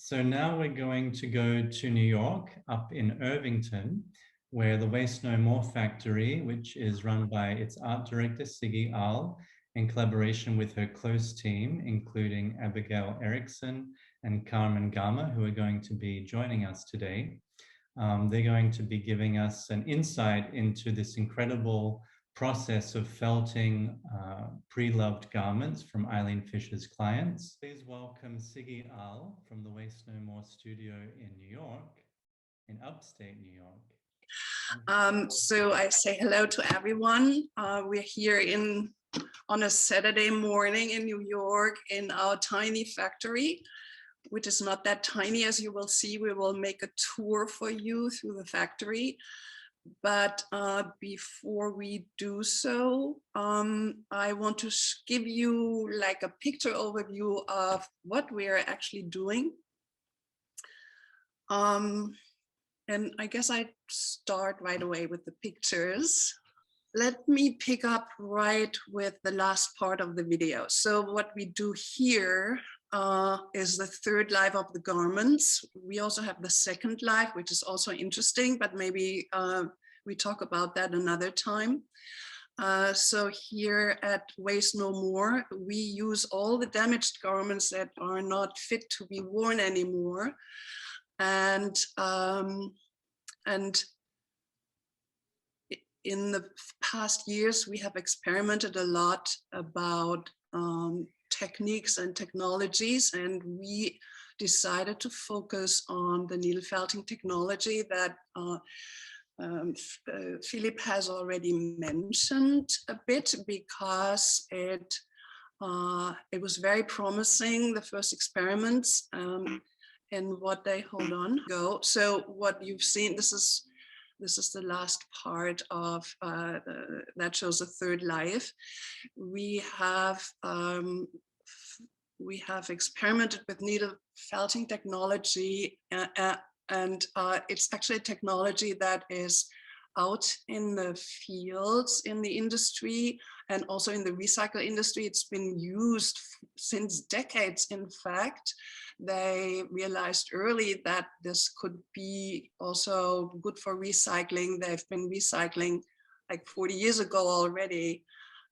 So now we're going to go to New York, up in Irvington, where the Waste No More factory, which is run by its art director, Sigi Ahl, in collaboration with her close team, including Abigail Erickson and Carmen Gama, who are going to be joining us today. They're going to be giving us an insight into this incredible process of felting pre-loved garments from EILEEN Fisher's clients. Please welcome Sigi Ahl from the Waste No More studio in New York, in upstate New York. So I say hello to everyone. We're here on a Saturday morning in New York in our tiny factory, which is not that tiny. As you will see, we will make a tour for you through the factory. But before we do so, I want to give you like a picture overview of what we are actually doing. And I guess I'd start right away with the pictures. Let me pick up right with the last part of the video. So what we do here is the third life of the garments. We also have the second life, which is also interesting, but maybe we talk about that another time. So here at Waste No More, we use all the damaged garments that are not fit to be worn anymore. And in the past years, we have experimented a lot about techniques and technologies, and we decided to focus on the needle felting technology that Philip has already mentioned a bit, because it was very promising, the first experiments, and what they go. So what you've seen, this is the last part of that shows the third life. We have experimented with needle felting technology, and it's actually a technology that is out in the fields, in the industry, and also in the recycle industry. It's been used since decades, in fact. They realized early that this could be also good for recycling. They've been recycling like 40 years ago already,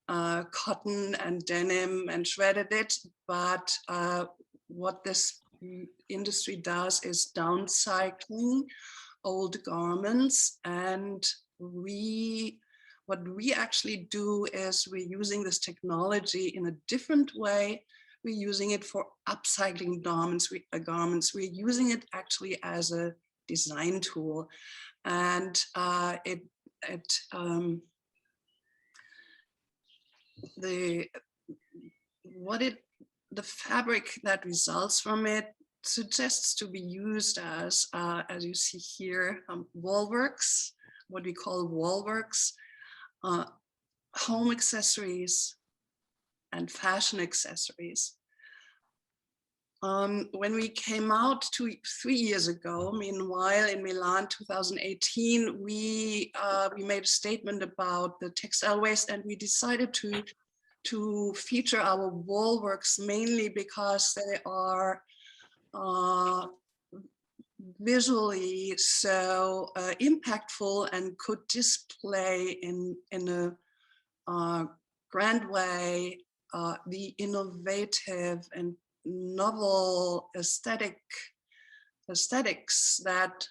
cotton and denim, and shredded it. But what this industry does is downcycling old garments. And what we actually do is we're using this technology in a different way. We're using it for upcycling garments. We're using it actually as a design tool, and the fabric that results from it suggests to be used as you see here, wallworks, what we call wallworks, home accessories, and fashion accessories. When we came out 3 years ago, meanwhile, in Milan 2018, we made a statement about the textile waste, and we decided to feature our wallworks mainly because they are visually so impactful and could display in a grand way the innovative and novel aesthetics that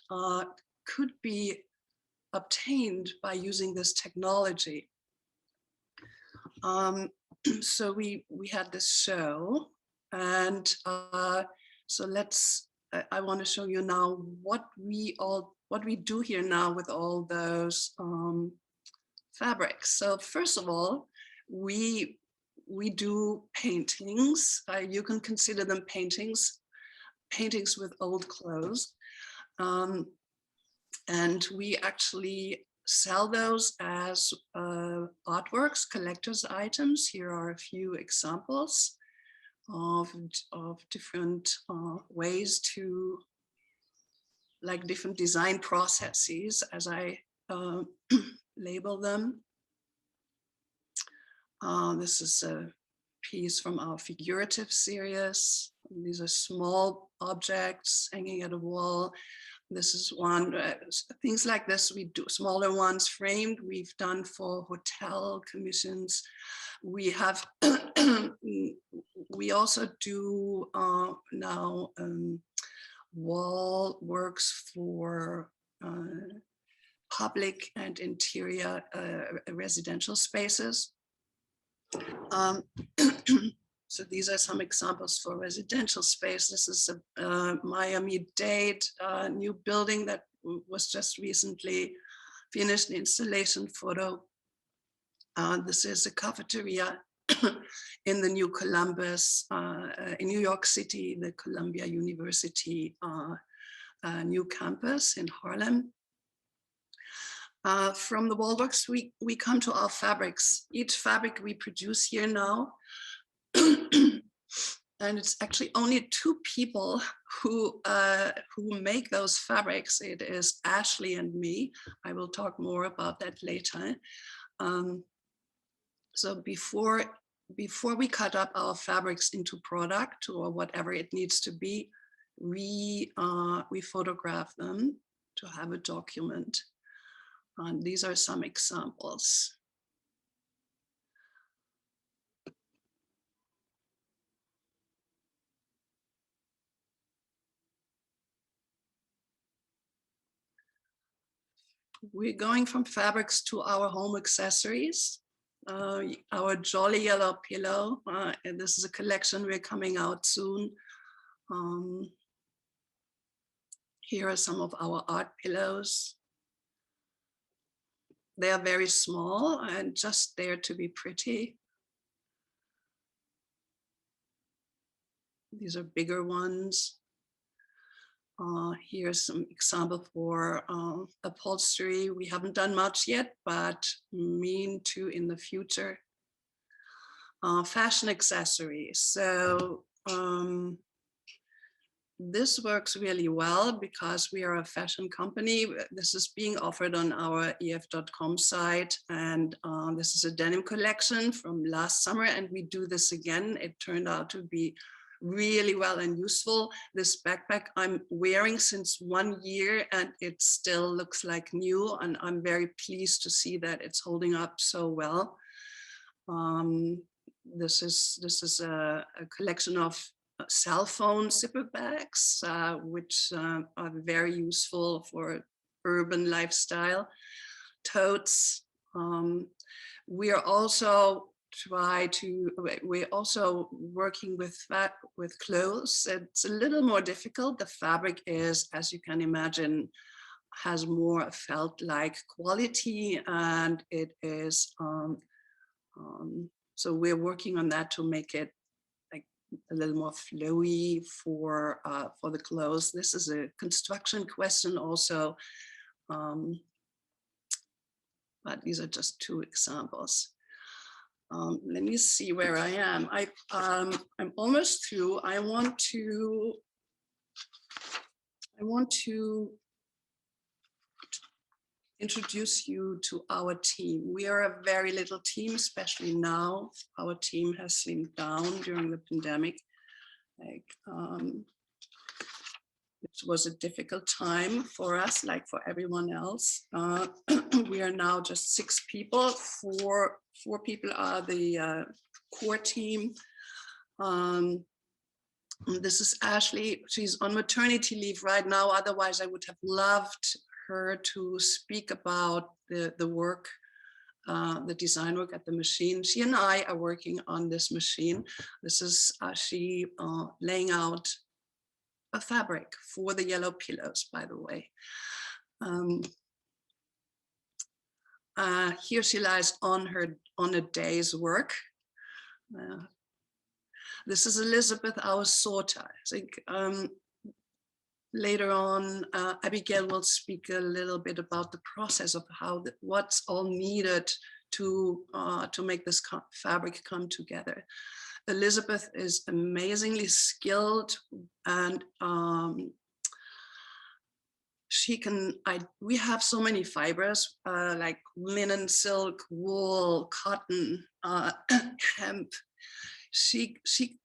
could be obtained by using this technology. So we had this show, and so I want to show you now what we do here now with all those fabrics. So first of all, we do paintings. You can consider them paintings with old clothes. And we actually sell those as artworks, collector's items. Here are a few examples of different ways to, like, different design processes, as I label them. This is a piece from our figurative series. These are small objects hanging at a wall. This is one, things like this we do, smaller ones framed, we've done for hotel commissions. We have, we also do now wall works for public and interior residential spaces. So these are some examples for residential space. This is a Miami-Dade new building that was just recently finished, an installation photo. This is a cafeteria in the New Columbus, in New York City, the Columbia University new campus in Harlem. From the wallworks, we come to our fabrics. Each fabric we produce here now, and it's actually only 2 people who make those fabrics. It is Ashley and me. I will talk more about that later. So before we cut up our fabrics into product or whatever it needs to be, we photograph them to have a document. And these are some examples. We're going from fabrics to our home accessories. Our jolly yellow pillow, and this is a collection we're coming out soon. Here are some of our art pillows. They are very small and just there to be pretty. These are bigger ones. Here's some example for upholstery. We haven't done much yet, but mean to in the future. Fashion accessories. So this works really well because we are a fashion company. This is being offered on our ef.com site, and this is a denim collection from last summer, and we do this again. It turned out to be really well and useful. This backpack I'm wearing since 1 year and it still looks like new, and I'm very pleased to see that it's holding up so well. This is a collection of cell phone zipper bags, which are very useful for urban lifestyle. Totes. We are also we're also working with clothes. It's a little more difficult. The fabric is, as you can imagine, has more felt-like quality, and it is so we're working on that to make it like a little more flowy for the clothes. This is a construction question also, but these are just 2 examples. Let me see where I am. I'm almost through. I want to introduce you to our team. We are a very little team, especially now. Our team has slimmed down during the pandemic. Like, it was a difficult time for us, like for everyone else. We are now just 6 people. Four people are the core team. This is Ashley. She's on maternity leave right now. Otherwise, I would have loved her to speak about the work, the design work at the machine. She and I are working on this machine. This is she laying out a fabric for the yellow pillows, by the way. Here she lies on a day's work. This is Elizabeth, our sorter. I think later on, Abigail will speak a little bit about the process of how what's all needed to make this fabric come together. Elizabeth is amazingly skilled, and we have so many fibers like linen, silk, wool, cotton, hemp. she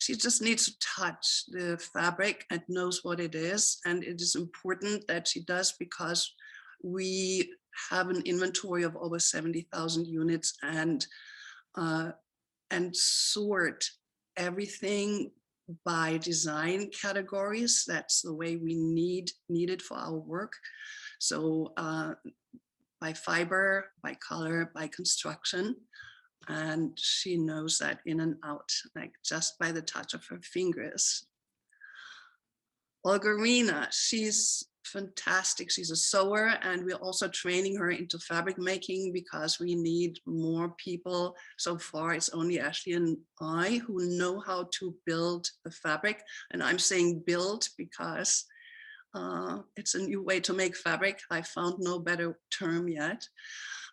just needs to touch the fabric and knows what it is. And it is important that she does, because we have an inventory of over 70,000 units, and sort everything by design categories. That's the way we need it for our work. So by fiber, by color, by construction. And she knows that in and out, like just by the touch of her fingers. Olgarina, she's fantastic. She's a sewer, and we're also training her into fabric making because we need more people. So far, it's only Ashley and I who know how to build the fabric. And I'm saying build because it's a new way to make fabric. I found no better term yet.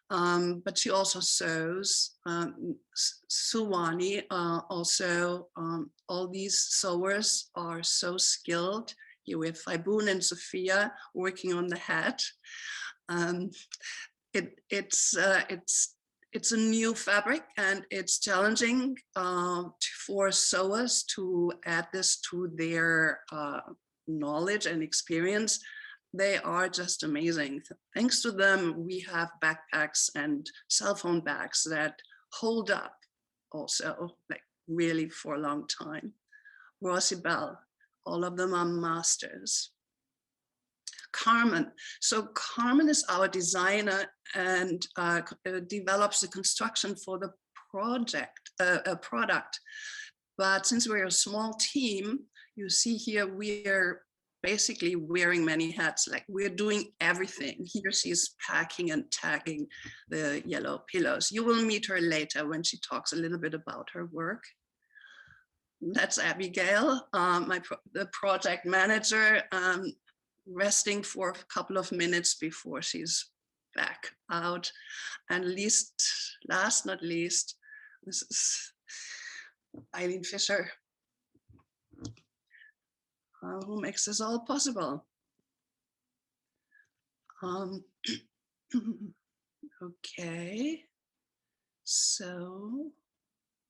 But she also sews. Suwani also, all these sewers are so skilled. Here we have Faibun and Sophia working on the hat. It's a new fabric, and it's challenging for sewers to add this to their knowledge and experience. They are just amazing. Thanks to them, we have backpacks and cell phone bags that hold up also, like really for a long time. Rossi Bell, all of them are masters. Carmen. So Carmen is our designer and develops the construction for the product. But since we're a small team, you see here, we're basically wearing many hats, like we're doing everything. Here she's packing and tagging the yellow pillows. You will meet her later when she talks a little bit about her work. That's Abigail, the project manager, resting for a couple of minutes before she's back out. And last not least, this is EILEEN Fisher, who makes this all possible. Okay, so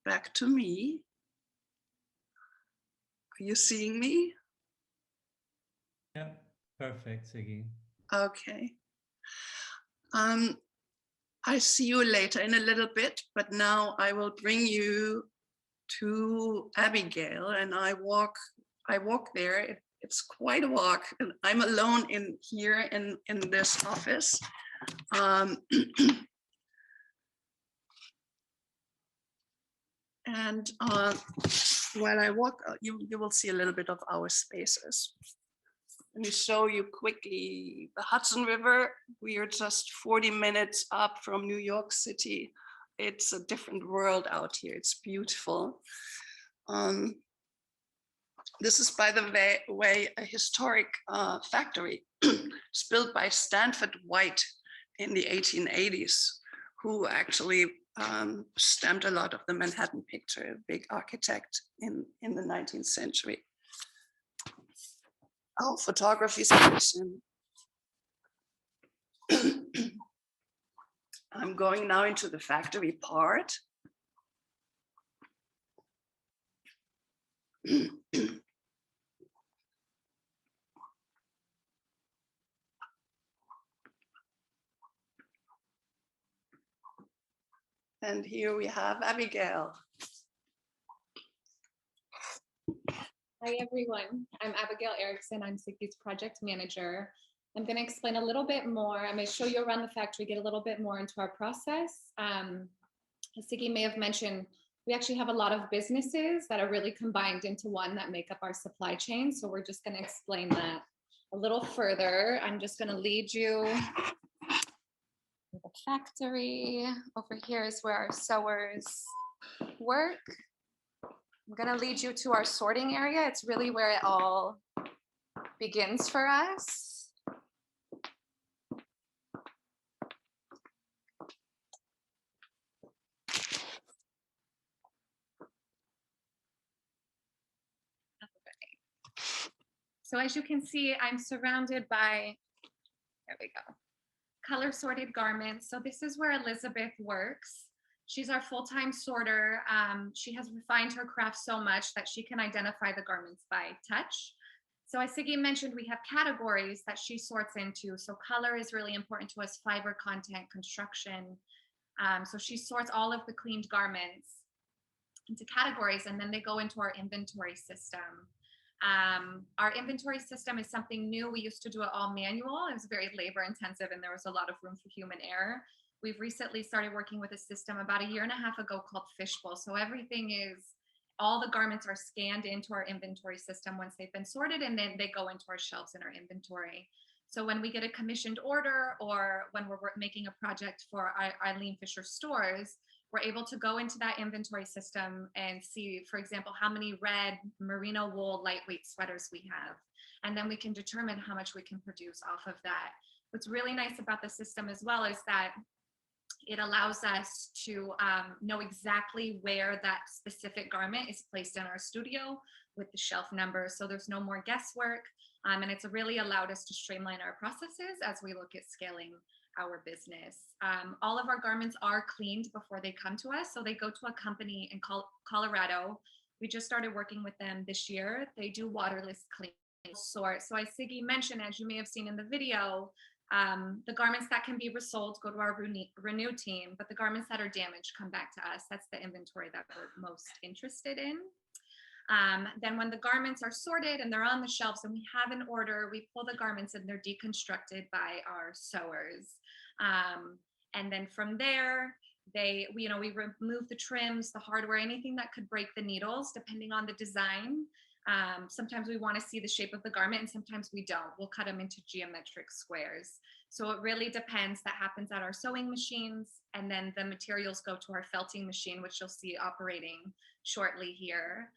back to me. Are you seeing me? Yeah, perfect, Sigi. Okay. I see you later in a little bit, but now I will bring you to Abigail, and I walk there. It's quite a walk, and I'm alone here in this office. And while I walk, you will see a little bit of our spaces. Let me show you quickly the Hudson River. We are just 40 minutes up from New York City. It's a different world out here. It's beautiful. This is, by the way, a historic factory. It's built by Stanford White in the 1880s, who actually stamped a lot of the Manhattan picture, a big architect in the 19th century. Oh, photography station. I'm going now into the factory part. And here we have Abigail. Hi, everyone. I'm Abigail Erickson. I'm Sigi's project manager. I'm going to explain a little bit more. I'm going to show you around the factory, get a little bit more into our process. As Sigi may have mentioned, we actually have a lot of businesses that are really combined into one that make up our supply chain. So we're just going to explain that a little further. I'm just going to lead you to the factory. Over here is where our sewers work. I'm going to lead you to our sorting area. It's really where it all begins for us. So as you can see, I'm surrounded by, there we go, color sorted garments. So this is where Elizabeth works. She's our full-time sorter. She has refined her craft so much that she can identify the garments by touch. So as Sigi mentioned, we have categories that she sorts into. So color is really important to us, fiber content, construction. So she sorts all of the cleaned garments into categories, and then they go into our inventory system. Our inventory system is something new. We used to do it all manual. It was very labor intensive and there was a lot of room for human error. We've recently started working with a system about 1.5 years ago called Fishbowl. So everything is, all the garments are scanned into our inventory system once they've been sorted, and then they go into our shelves in our inventory. So when we get a commissioned order or when we're making a project for our EILEEN Fisher stores, we're able to go into that inventory system and see, for example, how many red merino wool lightweight sweaters we have. And then we can determine how much we can produce off of that. What's really nice about the system as well is that it allows us to know exactly where that specific garment is placed in our studio with the shelf number. So there's no more guesswork. And it's really allowed us to streamline our processes as we look at scaling our business. All of our garments are cleaned before they come to us. So they go to a company in Colorado. We just started working with them this year. They do waterless clean sort. So as Sigi mentioned, as you may have seen in the video, the garments that can be resold go to our renew team, but the garments that are damaged come back to us. That's the inventory that we're most interested in. Then when the garments are sorted and they're on the shelves and we have an order, we pull the garments and they're deconstructed by our sewers. And then from there, we remove the trims, the hardware, anything that could break the needles, depending on the design. Sometimes we want to see the shape of the garment and sometimes we don't. We'll cut them into geometric squares. So it really depends. That happens at our sewing machines, and then the materials go to our felting machine, which you'll see operating shortly here.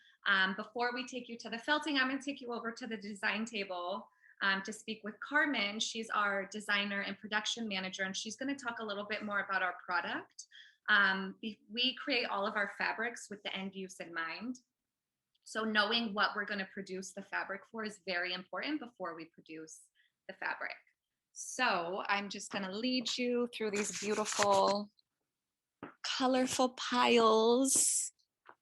Before we take you to the felting, I'm going to take you over to the design table to speak with Carmen. She's our designer and production manager, and she's going to talk a little bit more about our product. We create all of our fabrics with the end use in mind. So knowing what we're going to produce the fabric for is very important before we produce the fabric. So I'm just going to lead you through these beautiful, colorful piles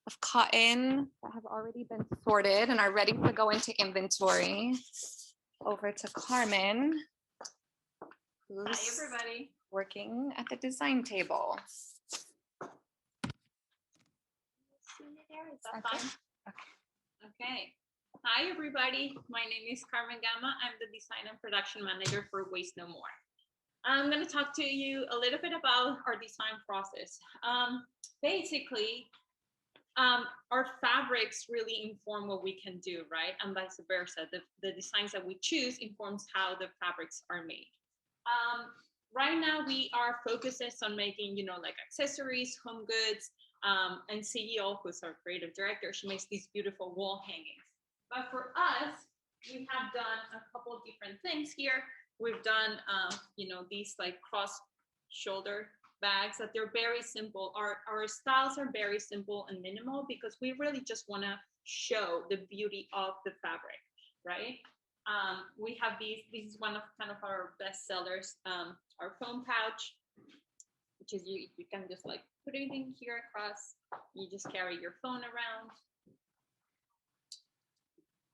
of cotton that have already been sorted and are ready to go into inventory. Over to Carmen, who's Hi, everybody. Working at the design table. Is that fine? Okay. Hi, everybody. My name is Carmen Gama. I'm the design and production manager for Waste No More. I'm going to talk to you a little bit about our design process. Basically, our fabrics really inform what we can do, right? And vice versa. The designs that we choose informs how the fabrics are made. Right now, we are focused on making, like accessories, home goods, and Sigi Ahl, who's our creative director, she makes these beautiful wall hangings. But for us, we have done a couple of different things here. We've done, these like cross shoulder bags that they're very simple. Our styles are very simple and minimal because we really just want to show the beauty of the fabric, right? We have these. This is one of kind of our best sellers, our phone pouch, which is you can just like put anything here across. You just carry your phone around.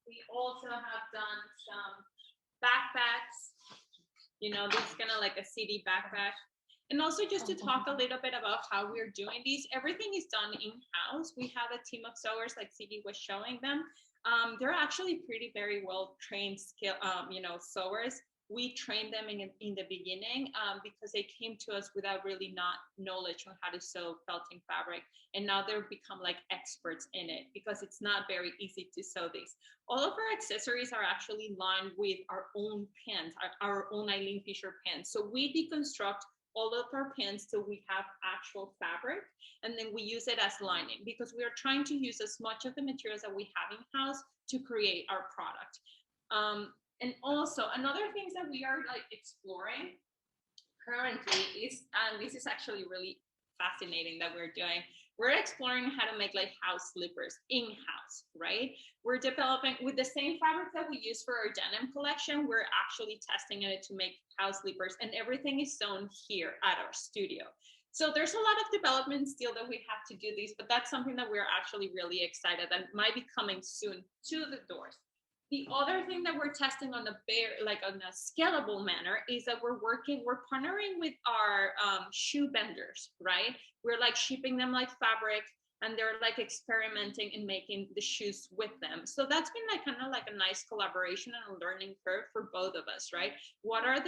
We also have done some backpacks. This is kind of like a CD backpack. And also just to talk a little bit about how we're doing these, everything is done in-house. We have a team of sewers like Sigi was showing them. They're actually very well trained sewers. We trained them in the beginning because they came to us without really not knowledge on how to sew felting fabric. And now they've become like experts in it because it's not very easy to sew these. All of our accessories are actually lined with our own pins, our own EILEEN Fisher pins. So we deconstruct all of our pins till we have actual fabric, and then we use it as lining because we are trying to use as much of the materials that we have in-house to create our product. And also another thing that we are like exploring currently is, and this is actually really fascinating that we're exploring how to make like house slippers in-house, right? We're developing with the same fabric that we use for our denim collection. We're actually testing it to make house slippers, and everything is sewn here at our studio. So there's a lot of development still that we have to do these, but that's something that we're actually really excited and might be coming soon to the doors. The other thing that we're testing on on a scalable manner is that we're partnering with our shoe vendors, right? We're like shipping them like fabric, and they're like experimenting and making the shoes with them. So that's been like kind of like a nice collaboration and a learning curve for both of us, right? What are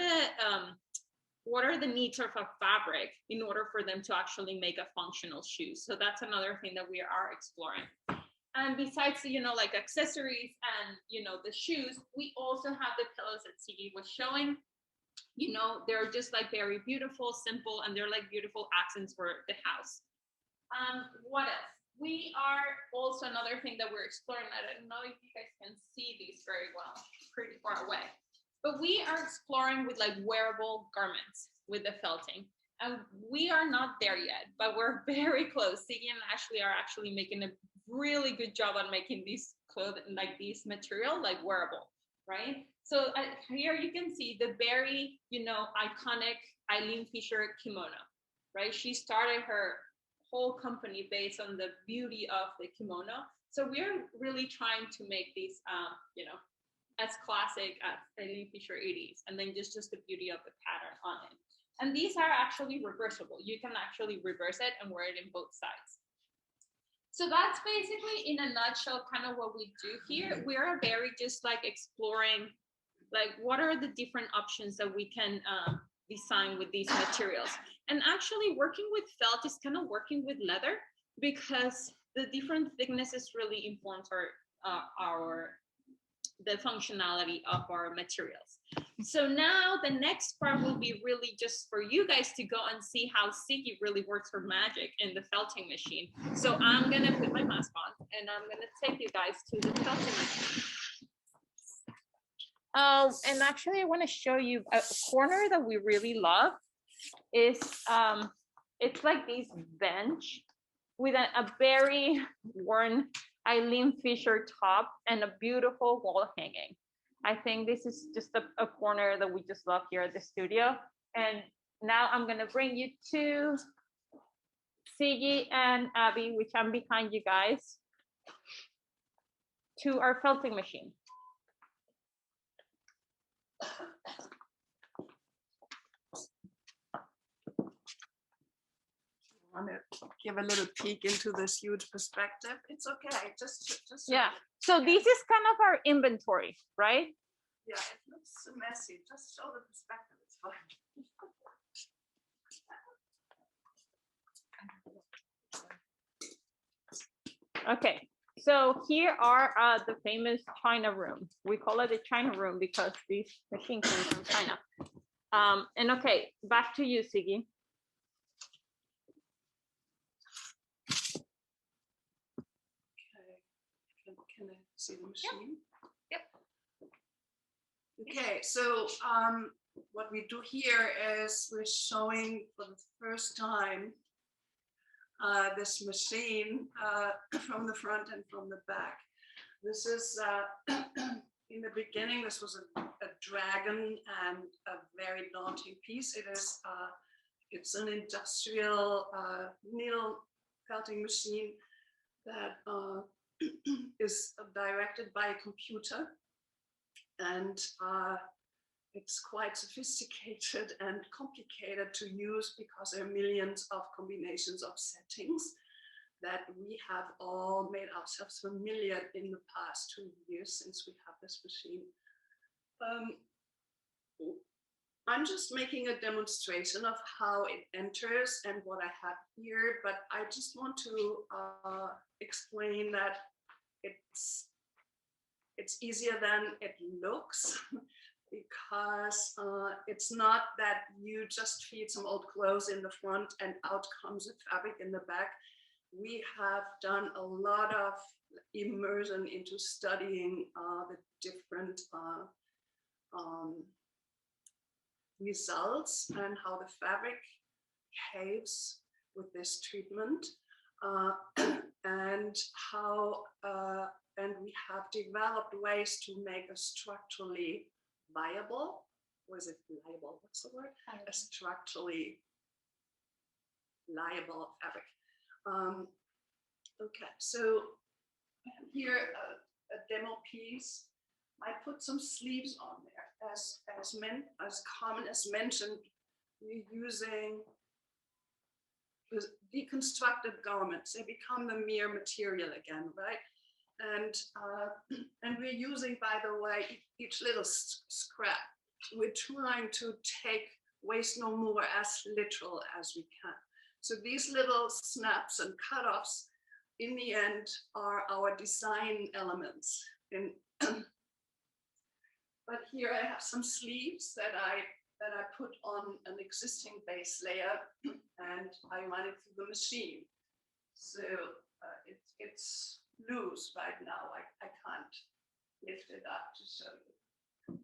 the needs of a fabric in order for them to actually make a functional shoe? So that's another thing that we are exploring. And besides, like accessories and, the shoes, we also have the pillows that Sigi was showing. They're just like very beautiful, simple, and they're like beautiful accents for the house. What else? We are also another thing that we're exploring. I don't know if you guys can see these very well, pretty far away. But we are exploring with like wearable garments with the felting. And we are not there yet, but we're very close. Sigi and Ashley are actually making a really good job on making these clothing, like these material, like wearable, right? So here you can see the very, iconic EILEEN Fisher kimono, right? She started her whole company based on the beauty of the kimono. So we're really trying to make these, as classic as EILEEN Fisher it is, and then just the beauty of the pattern on it. And these are actually reversible. You can actually reverse it and wear it in both sides. So that's basically in a nutshell kind of what we do here. We're very just like exploring like what are the different options that we can design with these materials. And actually working with felt is kind of working with leather, because the different thicknesses really influence the functionality of our materials. So now the next part will be really just for you guys to go and see how Sigi really works her magic in the felting machine. So I'm gonna put my mask on and I'm gonna take you guys to the felting machine. And actually I wanna show you a corner that we really love is, it's like this bench with a very worn EILEEN Fisher top and a beautiful wall hanging. I think this is just a corner that we just love here at the studio. And now I'm gonna bring you to Sigi and Abby, which I'm behind you guys, to our felting machine. Want to give a little peek into this huge perspective? It's okay. Just yeah. So this is kind of our inventory, right? Yeah, it looks messy. Just show the perspective. It's fine. Okay. So here are the famous China room. We call it a China room because this machine came from China. And okay, back to you, Sigi. Can I see the machine? Yep. Okay, so what we do here is we're showing for the first time this machine from the front and from the back. This is, in the beginning, this was a dragon and a very daunting piece. It is, it's an industrial needle felting machine that is directed by a computer, and it's quite sophisticated and complicated to use because there are millions of combinations of settings that we have all made ourselves familiar in the past 2 years since we have this machine. I'm just making a demonstration of how it enters and what I have here, but I just want to explain that it's easier than it looks, because it's not that you just feed some old clothes in the front and out comes the fabric in the back. We have done a lot of immersion into studying the different results and how the fabric behaves with this treatment, and how and we have developed ways to make a structurally viable, was it viable? What's the word? A structurally pliable fabric. Okay, so here a demo piece. I put some sleeves on there. As Carmen has mentioned, we're using deconstructed garments. They become the mere material again, right? And we're using, by the way, each little scrap. We're trying to take waste no more as literal as we can. So these little snaps and cutoffs, in the end, are our design elements. But here I have some sleeves that I put on an existing base layer, and I run it through the machine. So it's loose right now. I can't lift it up to show you.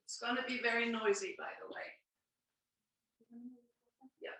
It's going to be very noisy, by the way. Yeah.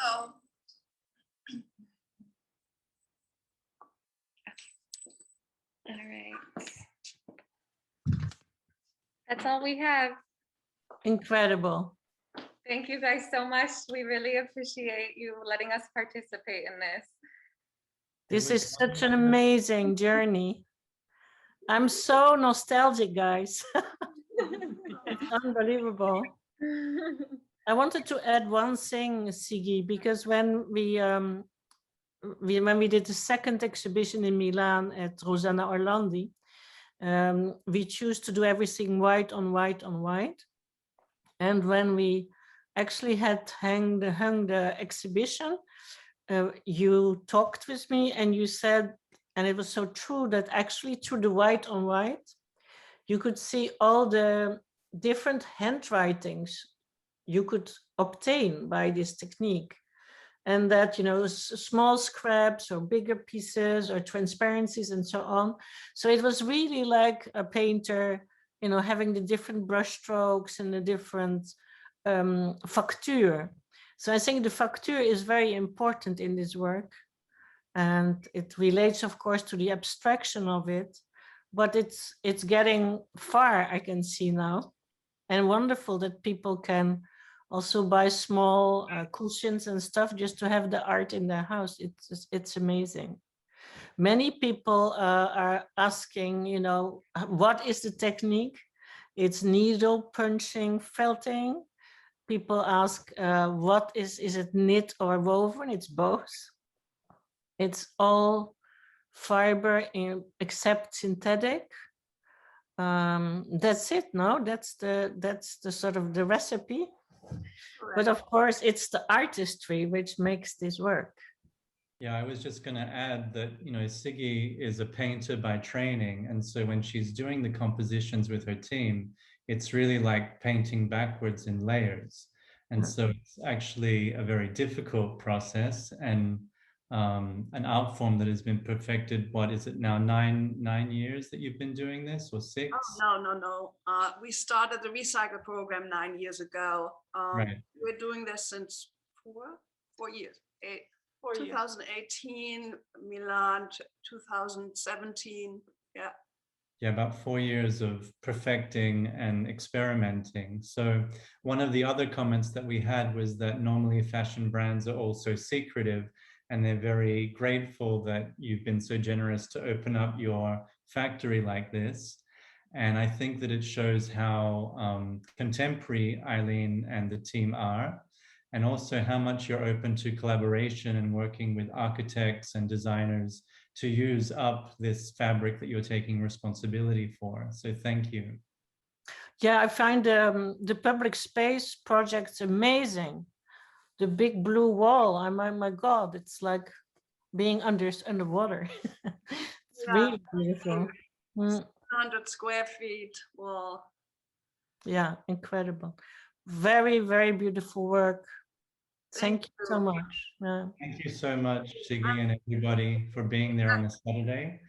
Oh. All right. That's all we have. Incredible. Thank you guys so much. We really appreciate you letting us participate in this. This is such an amazing journey. I'm so nostalgic, guys. It's unbelievable. I wanted to add one thing, Sigi, because when we did the second exhibition in Milan at Rosanna Orlandi, we choose to do everything white on white on white. And when we actually had hung the exhibition, you talked with me and you said, and it was so true, that actually through the white on white, you could see all the different handwritings you could obtain by this technique. And that, you know, small scraps or bigger pieces or transparencies and so on. So it was really like a painter, you know, having the different brush strokes and the different facture. So I think the facture is very important in this work. And it relates, of course, to the abstraction of it. But it's getting far, I can see now. And wonderful that people can also buy small cushions and stuff just to have the art in their house. It's amazing. Many people are asking, you know, what is the technique? It's needle punching, felting. People ask, what is it knit or woven? It's both. It's all fiber except synthetic. That's it. No, that's the sort of the recipe. But of course, it's the artistry which makes this work. Yeah, I was just going to add that, you know, Sigi is a painter by training. And so when she's doing the compositions with her team, it's really like painting backwards in layers. And so it's actually a very difficult process and an art form that has been perfected. What is it now, nine years that you've been doing this, or 6? Oh, no. We started the recycle program 9 years ago. Right. We're doing this since 4 years. 2018, Milan, 2017. Yeah. Yeah, about 4 years of perfecting and experimenting. So one of the other comments that we had was that normally fashion brands are also secretive, and they're very grateful that you've been so generous to open up your factory like this. And I think that it shows how contemporary EILEEN and the team are, and also how much you're open to collaboration and working with architects and designers to use up this fabric that you're taking responsibility for. So thank you. Yeah, I find the public space projects amazing. The big blue wall, my God, it's like being underwater. It's really beautiful. 100 square feet wall. Yeah, incredible. Very, very beautiful work. Thank you so much. Yeah. Thank you so much, Sigi and everybody, for being there on a Saturday.